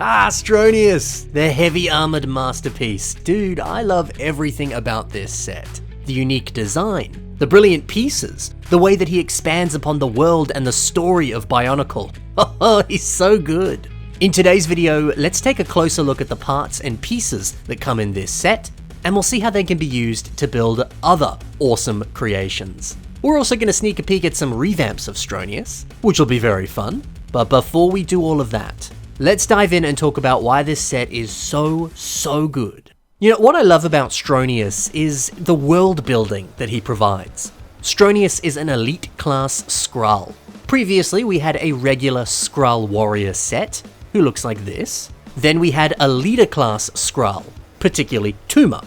Ah, Stronius, the heavy armored masterpiece. Dude, I love everything about this set. The unique design, the brilliant pieces, the way that he expands upon the world and the story of Bionicle. Oh, he's so good. In today's video, let's take a closer look at the parts and pieces that come in this set, and we'll see how they can be used to build other awesome creations. We're also going to sneak a peek at some revamps of Stronius, which will be very fun. But before we do all of that, let's dive in and talk about why this set is so good. You know, what I love about Stronius is the world building that he provides. Stronius is an elite class Skrull. Previously, we had a regular Skrull warrior set, who looks like this. Then we had a leader class Skrull, particularly Tuma.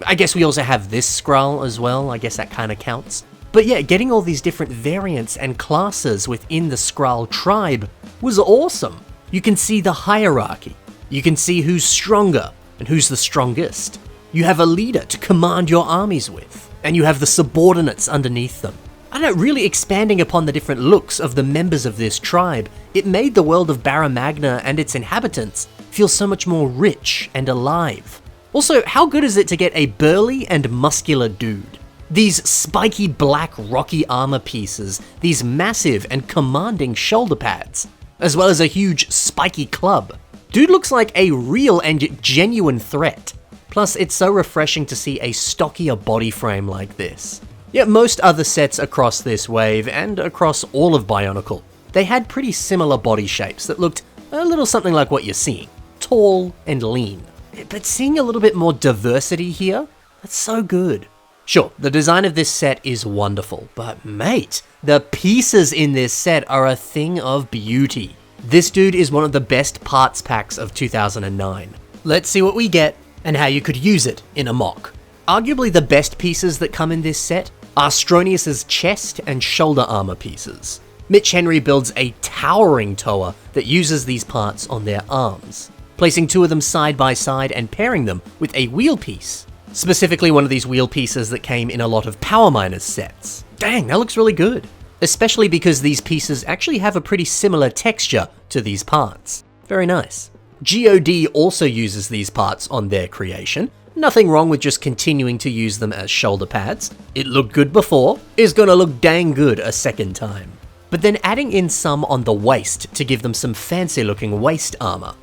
I guess we also have this Skrull as well, I guess that kind of counts. But yeah, getting all these different variants and classes within the Skrull tribe was awesome. You can see the hierarchy. You can see who's stronger and who's the strongest. You have a leader to command your armies with, and you have the subordinates underneath them. I don't know, really expanding upon the different looks of the members of this tribe, it made the world of Barra Magna and its inhabitants feel so much more rich and alive. Also, how good is it to get a burly and muscular dude? These spiky black rocky armor pieces, these massive and commanding shoulder pads, as well as a huge spiky club. Dude looks like a real and genuine threat. Plus, it's so refreshing to see a stockier body frame like this. Yet most other sets across this wave, and across all of Bionicle, they had pretty similar body shapes that looked a little something like what you're seeing. Tall and lean. But seeing a little bit more diversity here, that's so good. Sure, the design of this set is wonderful, but mate, the pieces in this set are a thing of beauty. This dude is one of the best parts packs of 2009. Let's see what we get, and how you could use it in a mock. Arguably the best pieces that come in this set are Stronius' chest and shoulder armor pieces. Mitch Henry builds a towering tower that uses these parts on their arms, placing two of them side by side and pairing them with a wheel piece. Specifically one of these wheel pieces that came in a lot of Power Miners sets. Dang, that looks really good. Especially because these pieces actually have a pretty similar texture to these parts. Very nice. GOD also uses these parts on their creation. Nothing wrong with just continuing to use them as shoulder pads. It looked good before, is gonna look dang good a second time. But then adding in some on the waist to give them some fancy looking waist armor.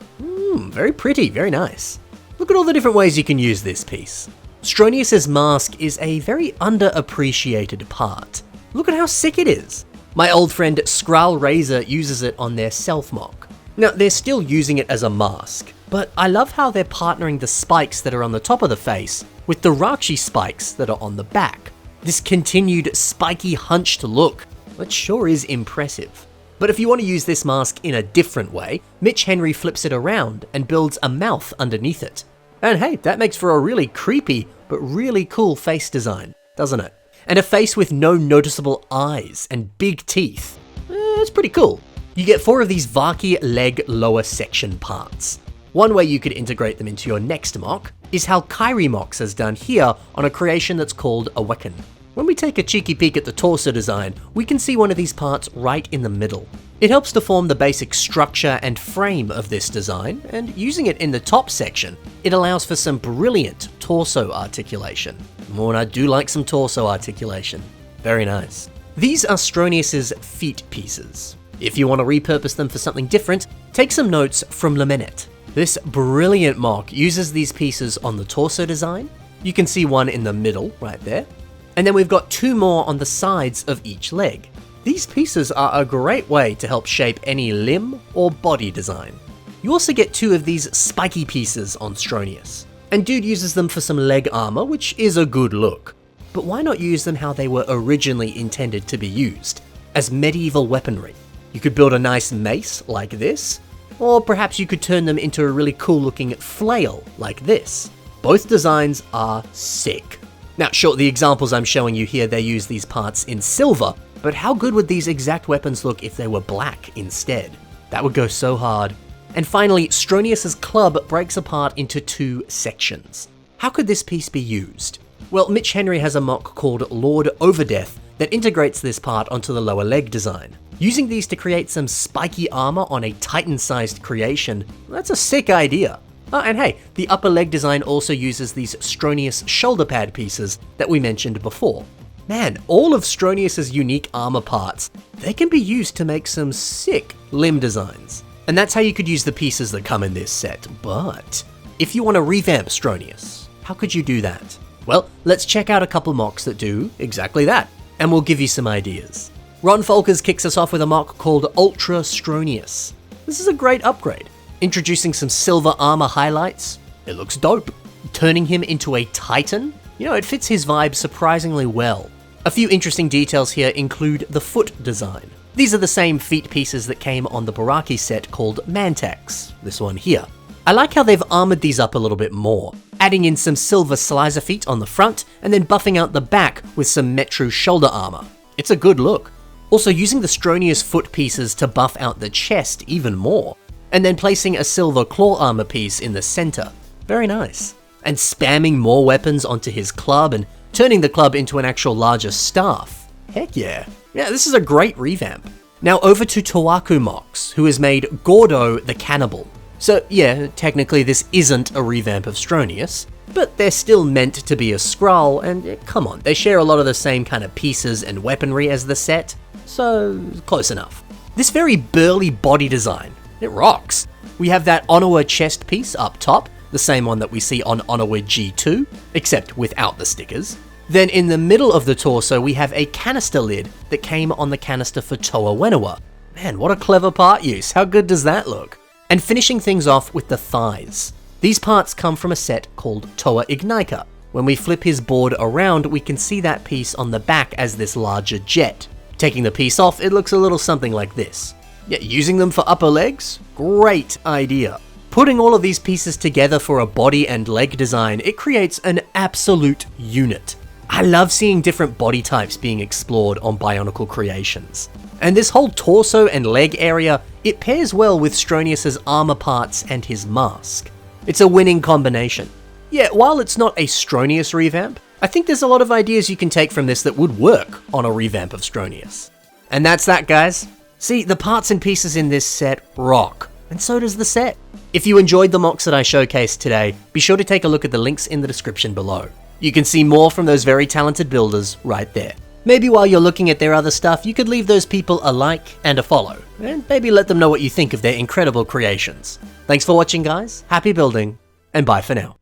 Very pretty, very nice. Look at all the different ways you can use this piece. Stronius' mask is a very underappreciated part. Look at how sick it is. My old friend Skrull Razer uses it on their self-mock. Now, they're still using it as a mask, but I love how they're partnering the spikes that are on the top of the face with the Rakshi spikes that are on the back. This continued spiky hunched look, that sure is impressive. But if you want to use this mask in a different way, Mitch Henry flips it around and builds a mouth underneath it. And hey, that makes for a really creepy, but really cool face design, doesn't it? And a face with no noticeable eyes and big teeth. It's pretty cool. You get 4 of these Vaki leg lower section parts. One way you could integrate them into your next mock is how Kyrie Mox has done here on a creation that's called Awaken. When we take a cheeky peek at the torso design, we can see one of these parts right in the middle. It helps to form the basic structure and frame of this design, and using it in the top section, it allows for some brilliant torso articulation. And I do like some torso articulation. Very nice. These are Stronius' feet pieces. If you want to repurpose them for something different, take some notes from Lamenet. This brilliant mock uses these pieces on the torso design. You can see one in the middle, right there. And then we've got 2 more on the sides of each leg. These pieces are a great way to help shape any limb or body design. You also get 2 of these spiky pieces on Stronius. And dude uses them for some leg armor, which is a good look. But why not use them how they were originally intended to be used, as medieval weaponry? You could build a nice mace like this, or perhaps you could turn them into a really cool looking flail like this. Both designs are sick. Now sure, the examples I'm showing you here, they use these parts in silver, but how good would these exact weapons look if they were black instead? That would go so hard. And finally, Stronius' club breaks apart into 2 sections. How could this piece be used? Well, Mitch Henry has a mock called Lord Overdeath that integrates this part onto the lower leg design. Using these to create some spiky armor on a Titan-sized creation, that's a sick idea. Oh, and hey, the upper leg design also uses these Stronius shoulder pad pieces that we mentioned before. Man, all of Stronius's unique armor parts, they can be used to make some sick limb designs. And that's how you could use the pieces that come in this set, but if you want to revamp Stronius, how could you do that? Well, let's check out a couple mocks that do exactly that, and we'll give you some ideas. Ron Folkers kicks us off with a mock called Ultrastrus. This is a great upgrade. Introducing some silver armor highlights, it looks dope. Turning him into a Titan, it fits his vibe surprisingly well. A few interesting details here include the foot design. These are the same feet pieces that came on the Baraki set called Mantex, this one here. I like how they've armored these up a little bit more, adding in some silver slicer feet on the front and then buffing out the back with some Metru shoulder armor. It's a good look. Also using the Stronius foot pieces to buff out the chest even more, and then placing a silver claw armor piece in the center. Very nice. And spamming more weapons onto his club and turning the club into an actual larger staff. Heck yeah. Yeah, this is a great revamp. Now over to Tawaku Mox, who has made Gordo the Cannibal. So yeah, technically this isn't a revamp of Stronius, but they're still meant to be a Skrull, and come on, they share a lot of the same kind of pieces and weaponry as the set, so close enough. This very burly body design, it rocks. We have that Onawa chest piece up top, the same one that we see on Onawa G2, except without the stickers. Then in the middle of the torso, we have a canister lid that came on the canister for Toa Wenawa. Man, what a clever part use, how good does that look? And finishing things off with the thighs. These parts come from a set called Toa Ignika. When we flip his board around, we can see that piece on the back as this larger jet. Taking the piece off, it looks a little something like this. Yeah, using them for upper legs? Great idea. Putting all of these pieces together for a body and leg design, it creates an absolute unit. I love seeing different body types being explored on Bionicle creations. And this whole torso and leg area, it pairs well with Stronius's armor parts and his mask. It's a winning combination. Yeah, while it's not a Stronius revamp, I think there's a lot of ideas you can take from this that would work on a revamp of Stronius. And that's that, guys. See, the parts and pieces in this set rock, and so does the set. If you enjoyed the mocks that I showcased today, be sure to take a look at the links in the description below. You can see more from those very talented builders right there. Maybe while you're looking at their other stuff, you could leave those people a like and a follow, and maybe let them know what you think of their incredible creations. Thanks for watching, guys, happy building, and bye for now.